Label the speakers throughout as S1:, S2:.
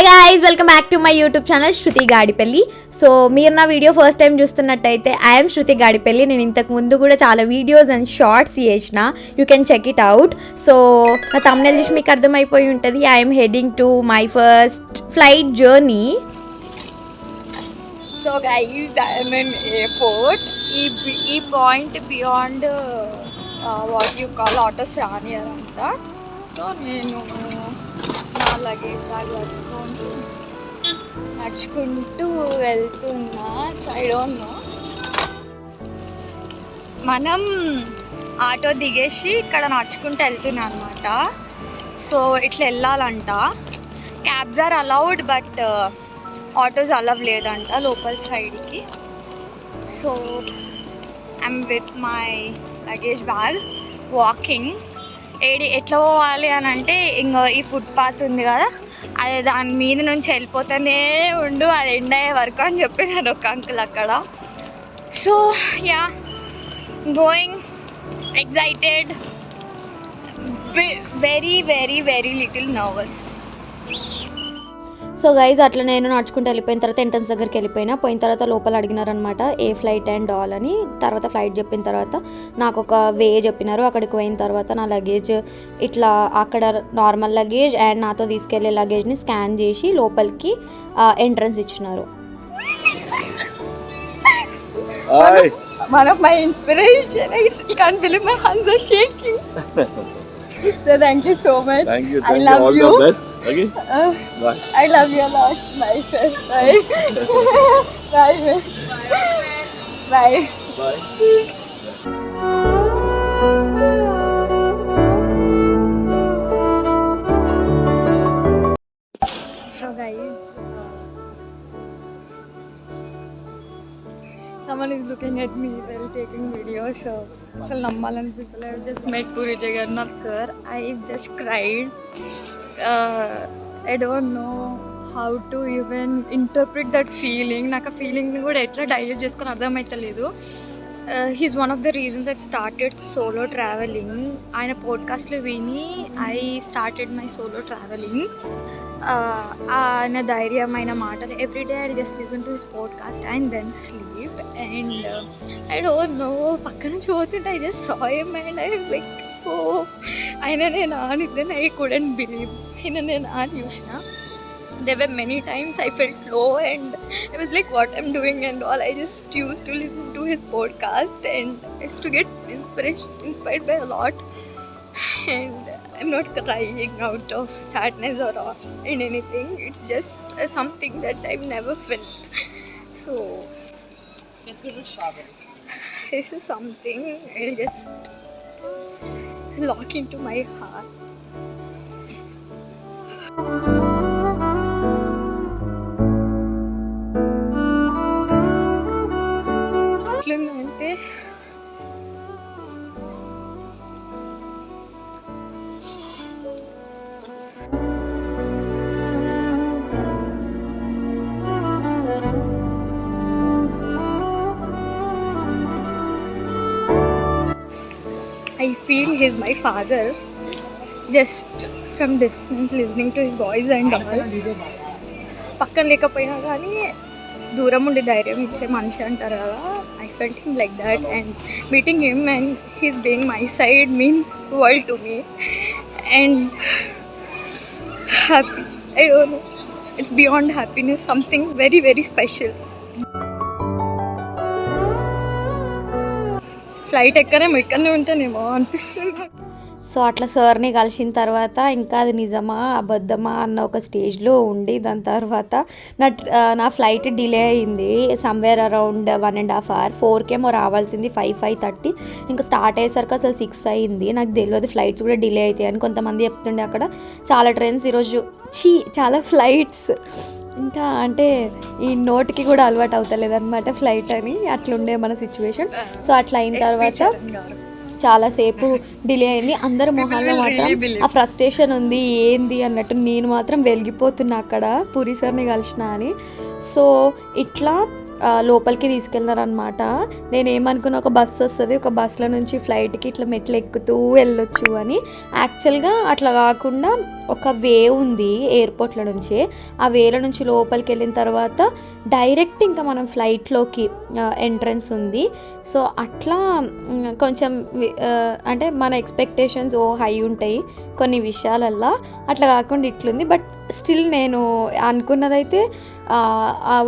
S1: Guys welcome back to my YouTube channel Shruti Gadipalli. So మీరు నా video first time చూస్తున్నట్టయితే I'm Shruti Gadipalli. నేను ఇంతకు ముందు కూడా చాలా వీడియోస్ అండ్ షార్ట్స్ చేసిన, you can check it out. So నా thumbnail చూసి మీకు అర్థమైపోయి ఉంటుంది, I'm heading to my first flight journey. So guys I'm in airport. ఈ point beyond what you call autos రానియారంట. సో నేను నా లగేజ్ బ్యాగ్ పట్టుకొని నడుచుకుంటూ వెళ్తున్నా. సో ఐ డోంట్ నో, మనం ఆటో దిగేసి ఇక్కడ నడుచుకుంటూ వెళ్తున్నా అనమాట. సో ఇట్లా వెళ్ళాలంట. Cabs are allowed but autos allow లేదంట లోపల సైడ్కి. So I'm with my luggage bag walking. ఎట్లా పోవాలి అని అంటే, ఇంకా ఈ ఫుట్పాత్ ఉంది కదా, అదే దాని మీద నుంచి వెళ్ళిపోతూనే ఉండు, అది ఎండ్ అయ్యే వరకు అని చెప్పినారు ఒక అంకుల్ అక్కడ. So yeah, going excited, very very very little nervous. So guys అట్లా నేను నడుచుకుంటూ వెళ్ళిపోయిన తర్వాత ఎంట్రన్స్ దగ్గరికి పోయిన తర్వాత లోపల అడిగినారనమాట ఏ ఫ్లైట్ అండ్ ఆల్ అని. తర్వాత ఫ్లైట్ చెప్పిన తర్వాత నాకు ఒక వే చెప్పినారు. అక్కడికి పోయిన తర్వాత నా లగేజ్ ఇట్లా అక్కడ నార్మల్ లగేజ్ అండ్ నాతో తీసుకెళ్లే లగేజ్ని స్కాన్ చేసి లోపలికి ఎంట్రన్స్ ఇచ్చినారు. One of my inspiration, I still can't believe my hands are shaking. So thank you so much.
S2: Thank you.
S1: I love
S2: all
S1: you.
S2: the best. Okay. Bye.
S1: I love you a lot. Bye, sir. Bye. Bye. Bye.
S2: Bye.
S1: So guys, someone is looking at me while taking videos. So అసలు నమ్మాలనిపిస్తలే. I just met Puri Jagannath sir. I just cried. I don't know how to even interpret that feeling. నాకు ఆ ఫీలింగ్ని కూడా ఎట్లా digest చేసుకొని అర్థమవుతలేదు. He's one of the reasons I started solo travelling. ఆయన పోడ్కాస్ట్లో విని I started my solo travelling. ఆయన ధైర్యమైన మాటలు everyday I just listen to his podcast and then sleep. And I don't know, పక్క నుంచి పోతుంటే I just saw him and I like, oh ఆయన నేను ఆనిద్దని ఐ కుడెంట్ బిలీవ్. ఆయన నేను ఆని చూసిన. There were many times I felt low and I was like, what I'm doing and all. I just used to listen to his podcast and I used to get inspired by a lot. And I'm not crying out of sadness or in anything. It's just something that I've never felt. So let's go to strawberries. This is something I'll just lock into my heart. ఎట్లుందంటే, I feel he's my father just from distance, listening to his voice and all. పక్కన లేకపోయినా కానీ దూరం ఉండి ధైర్యం ఇచ్చే మనిషి అంటారు కదా, I felt him like that. And meeting him and he's being my side means world to me. And happy, I don't know, it's beyond happiness, something very very special. Flight ఎక్కడేమో ఇక్కడనే ఉంటానేమో అనిపిస్తుంది. సో అట్లా సార్ని కలిసిన తర్వాత ఇంకా అది నిజమా అబద్ధమా అన్న ఒక స్టేజ్లో ఉండి, దాని తర్వాత నా ఫ్లైట్ డిలే అయింది సమ్వేర్ అరౌండ్ 1.5 hours. 4కేమో రావాల్సింది, 5:30. ఇంకా స్టార్ట్ అయ్యేసరికి అసలు 6 అయింది. నాకు తెలియదు ఫ్లైట్స్ కూడా డిలే అవుతాయి అని. కొంతమంది చెప్తుండే అక్కడ చాలా ట్రైన్స్ ఈరోజు చాలా ఫ్లైట్స్ ఇంకా అంటే ఈ నోటికి కూడా అలవాటు అవుతలేదు అనమాట ఫ్లైట్ అని. అట్లుండే మన సిచ్యువేషన్. సో అట్లా అయిన తర్వాత చాలాసేపు డిలే అయింది. అందరు మొహాల్లో మాత్రం ఆ ఫ్రస్ట్రేషన్ ఉంది, ఏంది అన్నట్టు. నేను మాత్రం వెలిగిపోతున్నా అక్కడ పూరి సార్ని కలిసిన అని. సో ఇట్లా
S3: లోపలికి తీసుకెళ్ళినారనమాట. నేనేమనుకున్నా ఒక బస్సు వస్తుంది, ఒక బస్సులో నుంచి ఫ్లైట్కి ఇట్లా మెట్లు ఎక్కుతూ వెళ్ళొచ్చు అని. యాక్చువల్గా అట్లా కాకుండా ఒక వే ఉంది ఎయిర్పోర్ట్లో నుంచి. ఆ వేలో నుంచి లోపలికి వెళ్ళిన తర్వాత డైరెక్ట్ ఇంకా మనం ఫ్లైట్లోకి ఎంట్రన్స్ ఉంది. సో అట్లా కొంచెం అంటే మన ఎక్స్పెక్టేషన్స్ హై ఉంటాయి కొన్ని విషయాలల్లో, అట్లా కాకుండా ఇట్లుంది. బట్ స్టిల్ నేను అనుకున్నదైతే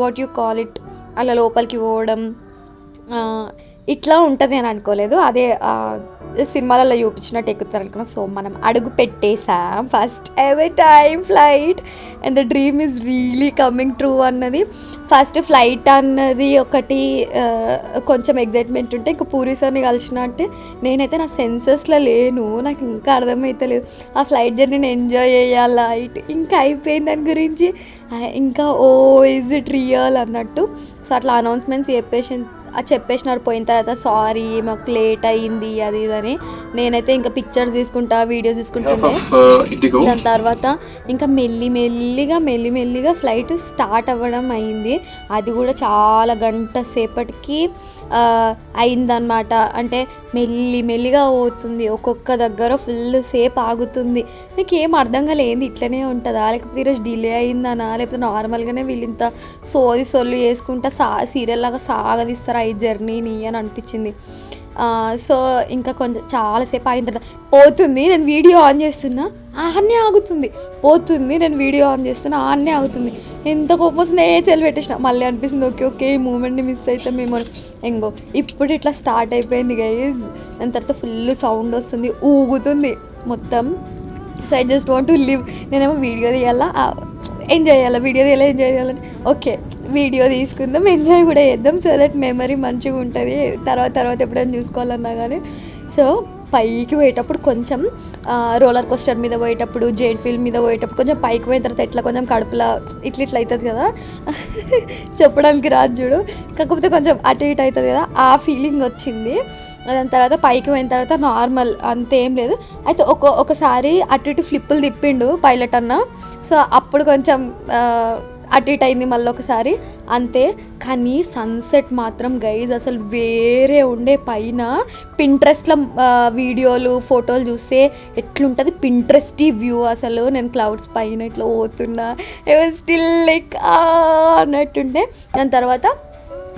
S3: వాట్ యు కాల్ ఇట్, అలా లోపలికి పోవడం ఇట్లా ఉంటుంది అని అనుకోలేదు. అదే సినిమాలలో చూపించినట్టు ఎక్కుతారు అనుకున్నాం. సో మనం అడుగు పెట్టేసాం, first ever time flight, and the dream is really coming true అన్నది. ఫస్ట్ ఫ్లైట్ అన్నది ఒకటి కొంచెం ఎగ్జైట్మెంట్ ఉంటే, ఇంకా పూరి సార్ని కలిసిన అంటే నేనైతే నా సెన్సెస్లో లేను, నాకు ఇంకా అర్థమైతే లేదు. ఆ ఫ్లైట్ జర్నీని ఎంజాయ్ చేయాలా ఇంకా అయిపోయింది దాని గురించి, ఇంకా ఈజ్ ఇట్ రియల్ అన్నట్టు. సో అట్లా అనౌన్స్మెంట్స్ చెప్పేసినారు పోయిన తర్వాత, సారీ మాకు లేట్ అయ్యింది అది ఇదని. నేనైతే ఇంకా పిక్చర్స్ తీసుకుంటా, వీడియోస్ తీసుకుంటుంటే. దాని తర్వాత ఇంకా మెల్లిమెల్లిగా ఫ్లైట్ స్టార్ట్ అవ్వడం అయింది. అది కూడా చాలా గంట సేపటికి అయిందనమాట. అంటే మెల్లిగా పోతుంది, ఒక్కొక్క దగ్గర ఫుల్ సేపు ఆగుతుంది. నీకు ఏం అర్థం కాలేదు, ఇట్లనే ఉంటుందా, లేకపోతే ఈరోజు డిలే అయిందనా, లేకపోతే నార్మల్గానే వీళ్ళు ఇంత సొల్లు చేసుకుంటా సీరియల్ లాగా సాగదీస్తారా ఈ జర్నీని అని అనిపించింది. సో ఇంకా కొంచెం చాలాసేపు ఆగిన తర్వాత పోతుంది, నేను వీడియో ఆన్ చేస్తున్నా ఆన్నే ఆగుతుంది, పోతుంది, నేను వీడియో ఆన్ చేస్తున్నా ఆన్నే ఆగుతుంది. ఎంత కోపం వస్తుంది, చెల్లి పెట్టేసిన. మళ్ళీ అనిపిస్తుంది ఓకే ఈ మూమెంట్ని మిస్ అవుతామేమో. ఇంకో ఇప్పుడు ఇట్లా స్టార్ట్ అయిపోయింది గైజ్. దాని తర్వాత ఫుల్ సౌండ్ వస్తుంది, ఊగుతుంది మొత్తం. So I just want to live. నేనేమో వీడియో తీయాలా, ఎంజాయ్ చేయాలని ఓకే వీడియో తీసుకుందాం, ఎంజాయ్ కూడా చేద్దాం, సో దట్ మెమరీ మంచిగా ఉంటుంది తర్వాత ఎప్పుడైనా చూసుకోవాలన్నా కానీ. సో పైకి పోయేటప్పుడు కొంచెం రోలర్ కోస్టర్ మీద పోయేటప్పుడు, జెయింట్ వీల్ మీద పోయేటప్పుడు కొంచెం పైకి పోయిన తర్వాత ఎట్లా కొంచెం కడుపులా ఇట్లా అవుతుంది కదా, చెప్పడానికి రాదు చూడు, కాకపోతే కొంచెం అటు ఇటు అవుతుంది కదా, ఆ ఫీలింగ్ వచ్చింది. దాని తర్వాత పైకి పోయిన తర్వాత నార్మల్ అంతేం లేదు. అయితే ఒకసారి అటు ఇటు ఫ్లిప్పులు తిప్పిండు పైలట్ అన్న. సో అప్పుడు కొంచెం అటు ఇటు అయింది మళ్ళీ ఒకసారి అంతే. కానీ సన్సెట్ మాత్రం గైజ్ అసలు వేరే ఉండే. పైన పింట్రెస్ట్లో వీడియోలు ఫోటోలు చూస్తే ఎట్లుంటుంది పింట్రెస్టీ వ్యూ అసలు. నేను క్లౌడ్స్ పైన ఇట్లా పోతున్నా, స్టిల్ లైక్ అన్నట్టుండే. దాని తర్వాత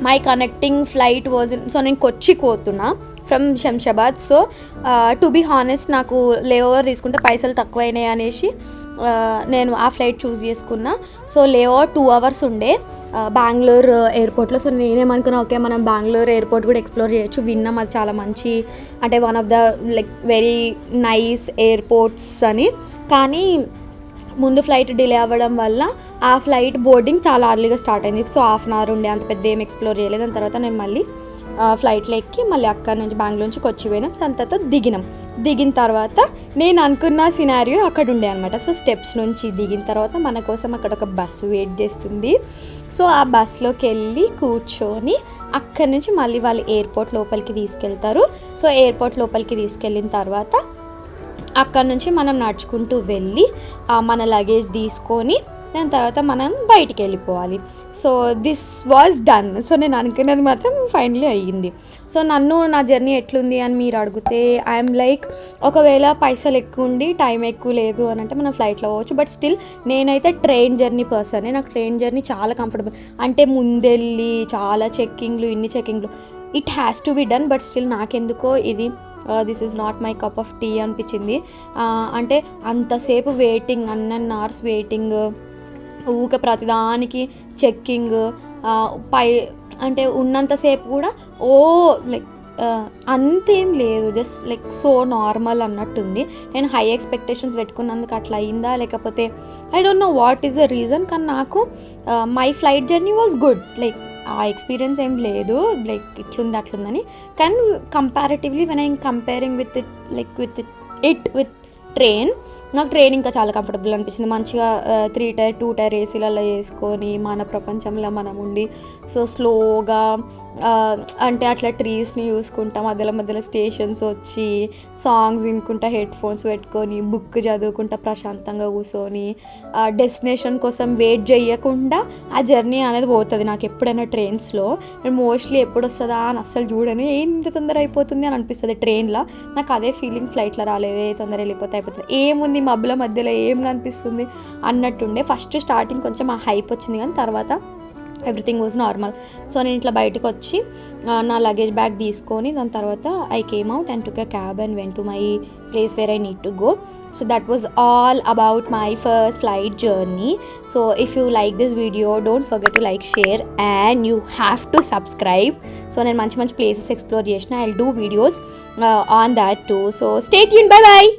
S3: my connecting flight was so నేను కొచ్చికి పోతున్నా from Shamshabad. So to be honest నాకు లేఓవర్ తీసుకుంటే పైసలు తక్కువైనాయి అనేసి నేను ఆ ఫ్లైట్ చూస్ చేసుకున్నా. సో లేఓవర్ 2 hours ఉండే బెంగళూరు ఎయిర్పోర్ట్లో. సో నేనేమనుకున్నా ఓకే మనం బెంగళూరు ఎయిర్పోర్ట్ కూడా ఎక్స్ప్లోర్ చేయొచ్చు, విన్నాం అది చాలా మంచి, అంటే one of the like very nice airports అని. కానీ ముందు ఫ్లైట్ డిలే అవ్వడం వల్ల ఆ ఫ్లైట్ బోర్డింగ్ చాలా అర్లీగా స్టార్ట్ అయింది. సో 1/2 hour ఉండే, అంత పెద్ద ఏం ఎక్స్ప్లోర్ చేయలేదు. దాని తర్వాత నేను మళ్ళీ ఫ్లైట్లో ఎక్కి మళ్ళీ అక్కడ నుంచి బెంగళూరు నుంచి కొచ్చి పోయినాం. దాని తర్వాత దిగిన తర్వాత నేను అనుకున్న సినారియో అక్కడ ఉండే అనమాట. సో స్టెప్స్ నుంచి దిగిన తర్వాత మన కోసం అక్కడ ఒక బస్సు వెయిట్ చేస్తుంది. సో ఆ బస్సులోకి వెళ్ళి కూర్చొని అక్కడి నుంచి మళ్ళీ వాళ్ళు ఎయిర్పోర్ట్ లోపలికి తీసుకెళ్తారు. సో ఎయిర్పోర్ట్ లోపలికి తీసుకెళ్ళిన తర్వాత అక్కడ నుంచి మనం నడుచుకుంటూ వెళ్ళి మన లగేజ్ తీసుకొని దాని తర్వాత మనం బయటికి వెళ్ళిపోవాలి. So this was done. So నేను అనుకున్నది మాత్రం ఫైనలీ అయ్యింది. సో నన్ను నా జర్నీ ఎట్లుంది అని మీరు అడిగితే ఐఎమ్ లైక్, ఒకవేళ పైసలు ఎక్కువ ఉండి టైం ఎక్కువ లేదు అని అంటే మనం ఫ్లైట్లో పోవచ్చు. బట్ స్టిల్ నేనైతే ట్రైన్ జర్నీ పర్సన్. నాకు ట్రైన్ జర్నీ చాలా కంఫర్టబుల్. అంటే ముందెళ్ళి చాలా ఇన్ని చెక్కింగ్లు it has to be done. But still నాకెందుకో ఇది this is not my cup of tea అనిపించింది. అంటే అంతసేపు వెయిటింగ్, అన్నన్ అవర్స్ వెయిటింగ్, ఊక ప్రతిదానికి చెక్కింగ్, అంటే ఉన్నంతసేపు కూడా లైక్ అంతేం లేదు, జస్ట్ లైక్ సో నార్మల్ అన్నట్టుంది. నేను హై ఎక్స్పెక్టేషన్స్ పెట్టుకున్నందుకు అట్లా అయిందా లేకపోతే I don't know what is the reason. కానీ నాకు my flight journey was good. Like ఆ ఎక్స్పీరియన్స్ ఏం లేదు లైక్ ఇట్లుంది అట్లుందని. కానీ comparatively when I comparing with train. నాకు ట్రైన్ ఇంకా చాలా కంఫర్టబుల్ అనిపించింది. మంచిగా 3 టైర్ 2 టైర్ ఏసీలలో వేసుకొని మన ప్రపంచంలో మనం ఉండి సో స్లోగా అంటే అట్లా ట్రీస్ని చూసుకుంటా మధ్యలో స్టేషన్స్ వచ్చి సాంగ్స్ వినుకుంటా హెడ్ ఫోన్స్ పెట్టుకొని బుక్ చదువుకుంటా ప్రశాంతంగా కూర్చొని డెస్టినేషన్ కోసం వెయిట్ చేయకుండా ఆ జర్నీ అనేది పోతుంది. నాకు ఎప్పుడైనా ట్రైన్స్లో నేను మోస్ట్లీ ఎప్పుడు వస్తుందా అని అస్సలు చూడని ఇంత తొందర అయిపోతుంది అని అనిపిస్తుంది ట్రైన్లో. నాకు అదే ఫీలింగ్ ఫ్లైట్లో రాలేదే, తొందర వెళ్ళిపోతే అయిపోతుంది, ఏముంది మబ్బుల మధ్యలో ఏం కనిపిస్తుంది అన్నట్టుండే. ఫస్ట్ స్టార్టింగ్ కొంచెం ఆ హైప్ వచ్చింది కానీ తర్వాత ఎవ్రీథింగ్ వాజ్ నార్మల్. సో నేను ఇట్లా బయటకు వచ్చి నా లగేజ్ బ్యాగ్ తీసుకొని దాని తర్వాత I came out and took a cab and went to my place where I need to go. So that was all about my first flight journey. So if you like this video, don't forget to like, share and you have to subscribe. So నేను మంచి places explore చేసిన, I'll do videos on that too. So stay tuned, bye bye.